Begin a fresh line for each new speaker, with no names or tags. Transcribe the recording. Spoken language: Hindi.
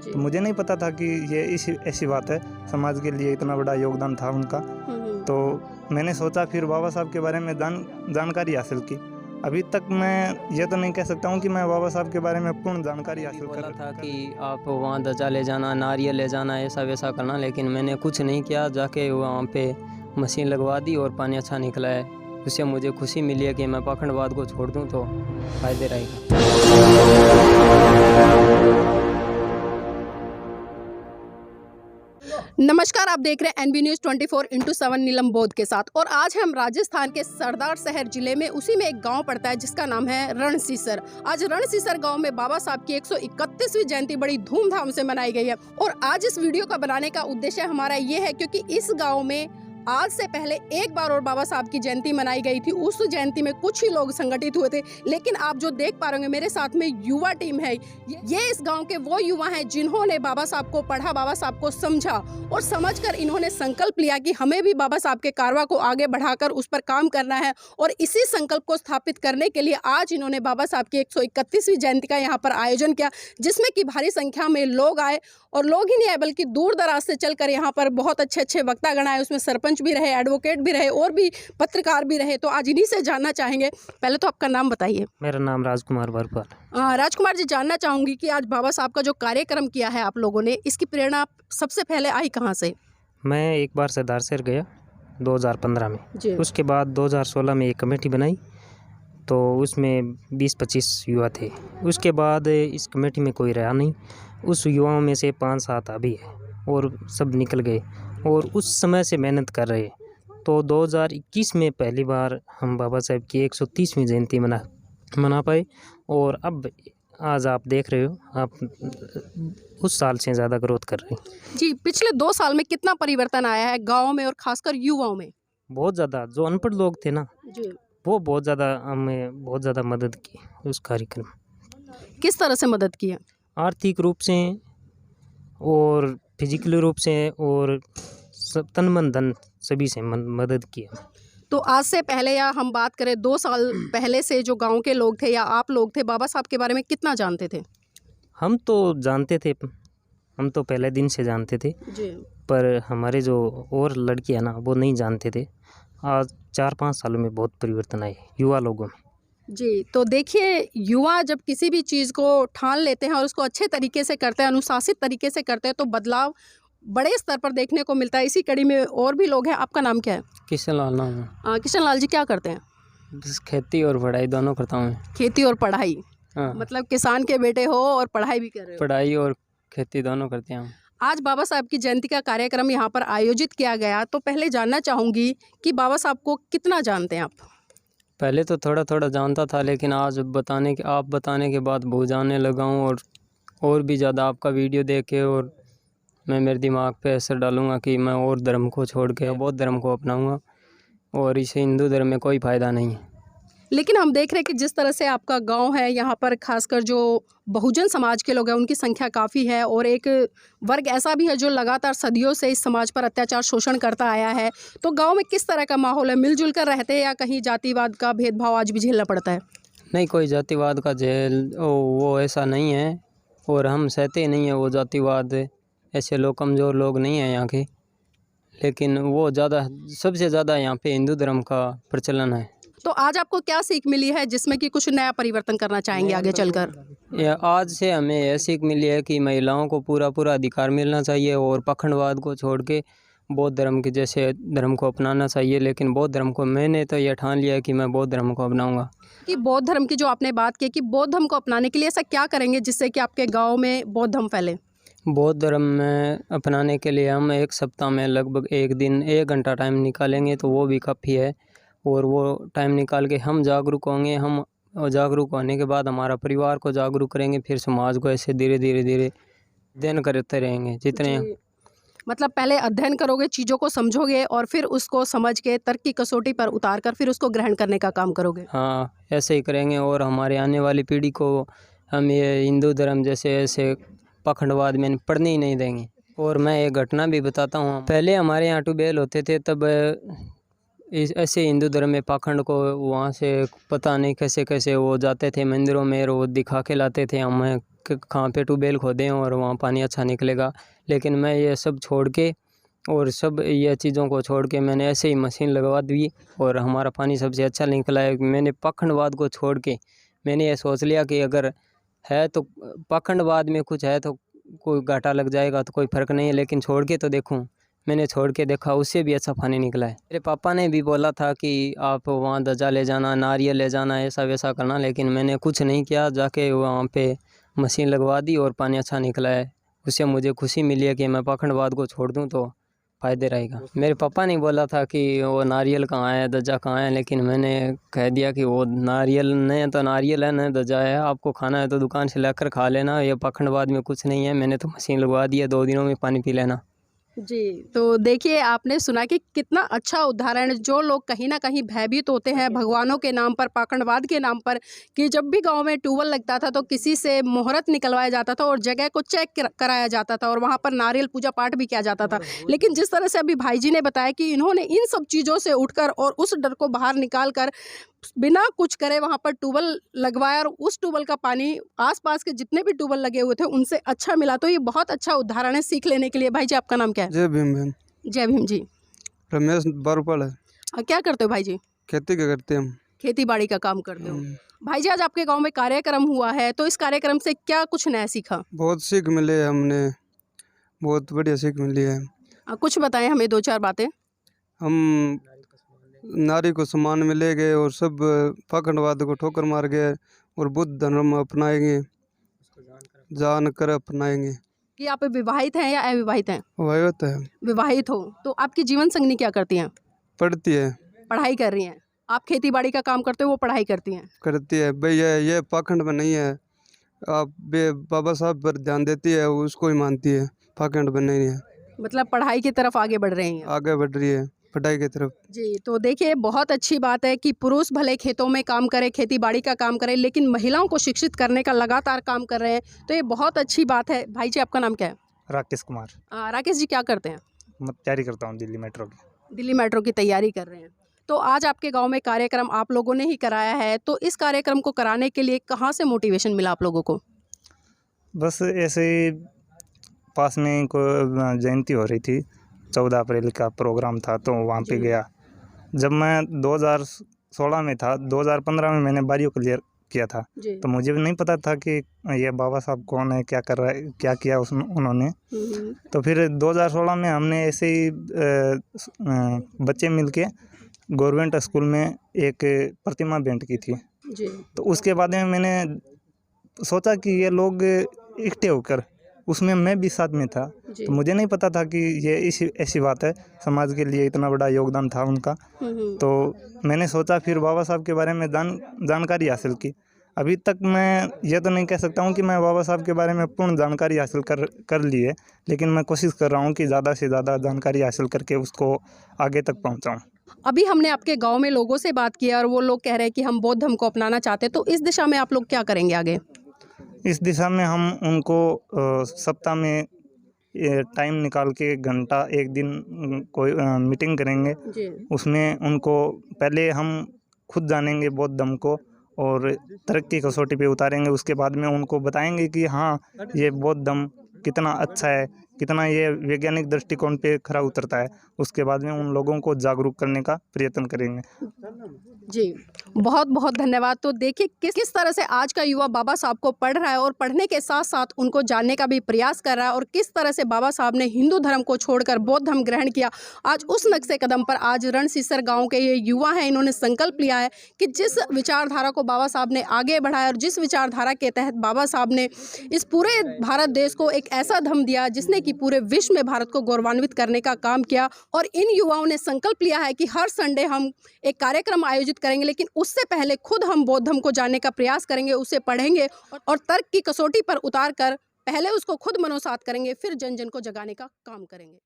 तो मुझे नहीं पता था कि ये ऐसी बात है, समाज के लिए इतना बड़ा योगदान था उनका। तो मैंने सोचा, फिर बाबा साहब के बारे में जानकारी हासिल की। अभी तक मैं ये तो नहीं कह सकता हूँ कि मैं बाबा साहब के बारे में पूर्ण जानकारी हासिल कर
था कि आप वहाँ ध्वजा ले जाना, नारियल ले जाना, ऐसा वैसा करना, लेकिन मैंने कुछ नहीं किया। जाके वहाँ पे मशीन लगवा दी और पानी अच्छा निकला है। उससे मुझे खुशी मिली है कि मैं पाखंडवाद को छोड़ दूँ तो फायदे रहेगा।
नमस्कार, आप देख रहे हैं NB न्यूज़ 24/7 नीलम बोध के साथ। और आज हम राजस्थान के सरदार शहर जिले में, उसी में एक गांव पड़ता है जिसका नाम है रणसीसर। आज रणसीसर गांव में बाबा साहब की 131वीं जयंती बड़ी धूमधाम से मनाई गई है। और आज इस वीडियो का बनाने का उद्देश्य हमारा ये है क्योंकि इस गाँव में आज से पहले एक बार और बाबा साहब की जयंती मनाई गई थी। उस जयंती में कुछ ही लोग संगठित हुए थे, लेकिन आप जो देख पा रहे होंगे मेरे साथ में युवा टीम है। ये इस गांव के वो युवा हैं जिन्होंने बाबा साहब को पढ़ा, बाबा साहब को समझा और समझकर इन्होंने संकल्प लिया कि हमें भी बाबा साहब के कारवा को आगे बढ़ाकर उस पर काम करना है। और इसी संकल्प को स्थापित करने के लिए आज इन्होंने बाबा साहब की 131वीं जयंती का यहाँ पर आयोजन किया, जिसमें कि भारी संख्या में लोग आए। और लोग ही नहीं आए बल्कि दूर दराज से चलकर यहाँ पर बहुत अच्छे वक्तागण आए। उसमें सरपंच भी रहे, एडवोकेट भी रहे और भी पत्रकार भी रहे। तो आज इन्हीं से जानना चाहेंगे। पहले तो आपका नाम बताइए।
मेरा नाम राजकुमार भरपाल।
राजकुमार जी, जानना चाहूँगी कि आज बाबा साहब का जो कार्यक्रम किया है आप लोगों ने, इसकी प्रेरणा सबसे पहले आई कहाँ से?
मैं एक बार सरदार शहर गया 2015 में
जी।
उसके बाद 2016 में एक कमेटी बनाई, तो उसमें 20-25 युवा थे। उसके बाद इस कमेटी में कोई रहा नहीं। उस युवाओं में से 5-7 अभी है और सब निकल गए और उस समय से मेहनत कर रहे। तो 2021 में पहली बार हम बाबा साहब की 130वीं जयंती मना पाए। और अब आज आप देख रहे हो, आप उस साल से ज़्यादा ग्रोथ कर रहे हैं।
जी, पिछले 2 साल में कितना परिवर्तन आया है गाँव में और खासकर युवाओं में?
बहुत ज़्यादा। जो अनपढ़ लोग थे ना,
जी,
वो बहुत ज़्यादा हमें बहुत ज़्यादा मदद की उस कार्यक्रम।
किस तरह से मदद की है?
आर्थिक रूप से और फिजिकली रूप से और सब तन मन धन सभी से मदद की है।
तो आज से पहले या हम बात करें 2 साल पहले से जो गांव के लोग थे या आप लोग थे, बाबा साहब के बारे में कितना जानते थे?
हम तो जानते थे, हम तो पहले दिन से जानते थे।
जी।
पर हमारे जो और लड़के हैं ना, वो नहीं जानते थे। आज 4-5 सालों में बहुत परिवर्तन आए युवा लोगों में।
जी, तो देखिए, युवा जब किसी भी चीज़ को ठान लेते हैं और उसको अच्छे तरीके से करते हैं, अनुशासित तरीके से करते हैं, तो बदलाव बड़े स्तर पर देखने को मिलता है। इसी कड़ी में और भी लोग हैं। आपका नाम क्या है?
किशन लाल नाम है।
किशन लाल जी, क्या करते हैं?
बस खेती और पढ़ाई दोनों करता हूँ।
खेती और पढ़ाई?
हाँ,
मतलब किसान के बेटे हो और पढ़ाई भी कर रहे हो?
पढ़ाई और खेती दोनों करते हैं हम।
आज बाबा साहब की जयंती का कार्यक्रम यहाँ पर आयोजित किया गया, तो पहले जानना चाहूँगी कि बाबा साहब को कितना जानते हैं आप?
पहले तो थोड़ा थोड़ा जानता था, लेकिन आज आप बताने के बाद बहुत जानने लगा हूँ। और भी ज़्यादा आपका वीडियो देख के और मैं मेरे दिमाग पे असर डालूँगा कि मैं और धर्म को छोड़ के बौद्ध धर्म को अपनाऊँगा। और इसे हिंदू धर्म में कोई फ़ायदा नहीं है।
लेकिन हम देख रहे हैं कि जिस तरह से आपका गांव है, यहाँ पर खासकर जो बहुजन समाज के लोग हैं उनकी संख्या काफ़ी है और एक वर्ग ऐसा भी है जो लगातार सदियों से इस समाज पर अत्याचार शोषण करता आया है। तो गांव में किस तरह का माहौल है? मिलजुल कर रहते हैं या कहीं जातिवाद का भेदभाव आज भी झेलना पड़ता है?
नहीं, कोई जातिवाद का वो ऐसा नहीं है और हम सहते नहीं हैं वो जातिवाद। ऐसे लोग कमज़ोर लोग नहीं हैं यहाँ के, लेकिन वो सबसे ज़्यादा यहाँ पे हिंदू धर्म का प्रचलन है।
तो आज आपको क्या सीख मिली है जिसमें कि कुछ नया परिवर्तन करना चाहेंगे आगे चलकर?
आज से हमें यह सीख मिली है कि महिलाओं को पूरा अधिकार मिलना चाहिए और पाखंडवाद को छोड़ के बौद्ध धर्म के जैसे धर्म को अपनाना चाहिए। लेकिन बौद्ध धर्म को मैंने तो यह ठान लिया कि मैं बौद्ध धर्म को अपनाऊंगा।
कि बौद्ध धर्म की जो आपने बात की कि बौद्ध धर्म को अपनाने के लिए ऐसा क्या करेंगे जिससे कि आपके गाँव में बौद्ध धर्म फैले?
बौद्ध धर्म में अपनाने के लिए हम एक सप्ताह में लगभग 1 घंटा टाइम निकालेंगे तो वो भी काफ़ी है। और वो टाइम निकाल के हम जागरूक होंगे। हम जागरूक होने के बाद हमारा परिवार को जागरूक करेंगे, फिर समाज को ऐसे धीरे धीरे अध्ययन करते रहेंगे जितने।
मतलब पहले अध्ययन करोगे, चीज़ों को समझोगे और फिर उसको समझ के तर्क की कसौटी पर उतार कर फिर उसको ग्रहण करने का काम करोगे?
हाँ, ऐसे ही करेंगे। और हमारे आने वाली पीढ़ी को हम ये हिंदू धर्म जैसे ऐसे पाखंडवाद में पढ़ने ही नहीं देंगे। और मैं एक घटना भी बताता हूँ। पहले हमारे यहाँ ट्यूबवेल होते थे, तब
ऐसे हिंदू धर्म में पाखंड को वहाँ से पता नहीं कैसे कैसे वो जाते थे मंदिरों में और वो दिखा के लाते थे हमें कहाँ पे ट्यूबवेल खोदें और वहाँ पानी अच्छा निकलेगा। लेकिन मैं ये सब छोड़ के और सब ये चीज़ों को छोड़ के मैंने ऐसे ही मशीन लगवा दी और हमारा पानी सबसे अच्छा निकला है। मैंने पाखंडवाद को छोड़ के मैंने ये सोच लिया कि अगर है तो पाखंडवाद में कुछ है तो कोई घाटा लग जाएगा तो कोई फ़र्क नहीं है, लेकिन छोड़ के तो देखूं। मैंने छोड़ के देखा, उससे भी अच्छा पानी निकला है। मेरे पापा ने भी बोला था कि आप वहाँ ध्वजा ले जाना, नारियल ले जाना, ऐसा वैसा करना, लेकिन मैंने कुछ नहीं किया। जाके वहाँ पे मशीन लगवा दी और पानी अच्छा निकला है। उससे मुझे खुशी मिली है कि मैं पाखंडवाद को छोड़ दूँ तो फ़ायदे रहेगा। मेरे पापा ने बोला था कि वो नारियल कहाँ है, ध्वजा कहाँ है, लेकिन मैंने कह दिया कि वो नारियल नहीं तो नारियल है, न ध्वजा है। आपको खाना है तो दुकान से लाकर खा लेना, ये पाखंडवाद में कुछ नहीं है। मैंने तो मशीन लगवा दी है, 2 दिनों में पानी पी लेना।
जी, तो देखिए आपने सुना कि कितना अच्छा उदाहरण है। जो लोग कहीं ना कहीं भयभीत होते हैं भगवानों के नाम पर, पाखंडवाद के नाम पर, कि जब भी गांव में ट्यूबवेल लगता था तो किसी से मुहूर्त निकलवाया जाता था और जगह को चेक कराया जाता था और वहां पर नारियल पूजा पाठ भी किया जाता था। लेकिन जिस तरह से अभी भाई जी ने बताया कि इन्होंने इन सब चीज़ों से उठकर और उस डर को बाहर निकाल कर बिना कुछ करे वहाँ पर ट्यूबवेल लगवाया और उस ट्यूबवेल का पानी आसपास के जितने भी ट्यूबवेल लगे हुए थे उनसे अच्छा मिला, तो ये बहुत अच्छा उदाहरण है सीख लेने के लिए। भाई जी आपका नाम क्या है?
जय भीम बहन।
जय भीम जी।
रमेश बारूपाल है।
क्या करते हो भाई जी?
खेती क्या करते हैं हम?
खेती बाड़ी का काम करते हो। भाई जी आज आपके गांव में कार्यक्रम हुआ है, तो इस कार्यक्रम से क्या कुछ नया सीखा?
बहुत सीख मिले हमने, बहुत बढ़िया सीख मिली है।
कुछ बताएं हमें 2-4 बातें।
हम नारी को सम्मान मिलेंगे और सब पाखंडवाद को ठोकर मार गए और बुद्ध धर्म अपनाएंगे, जानकर अपनाएंगे।
कि आप विवाहित हैं या अविवाहित हैं?
वही होता है।
विवाहित हो तो आपकी जीवन संगिनी क्या करती हैं?
पढ़ती है।
पढ़ाई कर रही हैं। आप खेती बाड़ी का काम करते हो, वो पढ़ाई करती हैं।
करती है। भाई ये पाखंड में नहीं है। आप बाबा साहब पर ध्यान देती है, उसको ही मानती है, पाखंड में नहीं है।
मतलब पढ़ाई की तरफ आगे बढ़ रही हैं।
आगे बढ़ रही है पढ़ाई की तरफ।
जी, तो देखिए बहुत अच्छी बात है कि पुरुष भले खेतों में काम करें, खेती बाड़ी का काम करें, लेकिन महिलाओं को शिक्षित करने का लगातार काम कर रहे हैं, तो ये बहुत अच्छी बात है। भाई जी आपका नाम क्या है?
राकेश कुमार।
राकेश जी क्या करते हैं?
मैं तैयारी करता हूँ दिल्ली मेट्रो की।
दिल्ली मेट्रो की तैयारी कर रहे हैं। तो आज आपके गांव में कार्यक्रम आप लोगों ने ही कराया है, तो इस कार्यक्रम को कराने के लिए कहाँ से मोटिवेशन मिला आप लोगों को?
बस ऐसे ही पास में को जयंती हो रही थी, 14 अप्रैल का प्रोग्राम था तो वहाँ पे गया। जब मैं 2016 में था, 2015 में मैंने बारियो क्लियर किया था, तो मुझे भी नहीं पता था कि ये बाबा साहब कौन है, क्या कर रहा है, क्या किया उन्होंने। तो फिर 2016 में हमने ऐसे ही बच्चे मिलके गवर्नमेंट स्कूल में एक प्रतिमा भेंट की थी। तो उसके बाद में मैंने सोचा कि ये लोग इकट्ठे होकर, उसमें मैं भी साथ में था, तो मुझे नहीं पता था कि ये ऐसी बात है, समाज के लिए इतना बड़ा योगदान था उनका। तो मैंने सोचा, फिर बाबा साहब के बारे में जानकारी हासिल की। अभी तक मैं ये तो नहीं कह सकता हूँ कि मैं बाबा साहब के बारे में पूर्ण जानकारी हासिल कर ली है, लेकिन मैं कोशिश कर रहा हूँ कि ज़्यादा से ज़्यादा जानकारी हासिल करके उसको आगे तक पहुँचाऊँ।
अभी हमने आपके गांव में लोगों से बात किया और वो लोग कह रहे हैं कि हम बौद्ध धर्म को अपनाना चाहते हैं, तो इस दिशा में आप लोग क्या करेंगे आगे?
इस दिशा में हम उनको सप्ताह में टाइम निकाल के घंटा एक दिन कोई मीटिंग करेंगे। उसमें उनको पहले हम खुद जानेंगे बौद्ध धर्म को और तरक्की कसौटी पे उतारेंगे। उसके बाद में उनको बताएंगे कि हाँ, ये बौद्ध धर्म कितना अच्छा है, कितना ये वैज्ञानिक दृष्टिकोण पे खरा उतरता है। उसके बाद में उन लोगों को जागरूक करने का प्रयत्न करेंगे।
जी, बहुत बहुत धन्यवाद। तो देखिए किस तरह से आज का युवा बाबा साहब को पढ़ रहा है और पढ़ने के साथ साथ उनको जानने का भी प्रयास कर रहा है, और किस तरह से बाबा साहब ने हिंदू धर्म को छोड़कर बौद्ध धर्म ग्रहण किया। आज उस नक्शे कदम पर आज रणसीसर गांव के ये युवा हैं, इन्होंने संकल्प लिया है कि जिस विचारधारा को बाबा साहब ने आगे बढ़ाया और जिस विचारधारा के तहत बाबा साहब ने इस पूरे भारत देश को एक ऐसा धर्म दिया जिसने कि पूरे विश्व में भारत को गौरवान्वित करने का काम किया। और इन युवाओं ने संकल्प लिया है कि हर संडे हम एक कार्यक्रम आयोजित करेंगे, लेकिन उससे पहले खुद हम बौद्ध धर्म को जानने का प्रयास करेंगे, उसे पढ़ेंगे और तर्क की कसौटी पर उतार कर पहले उसको खुद मनोसात करेंगे, फिर जन जन को जगाने का काम करेंगे।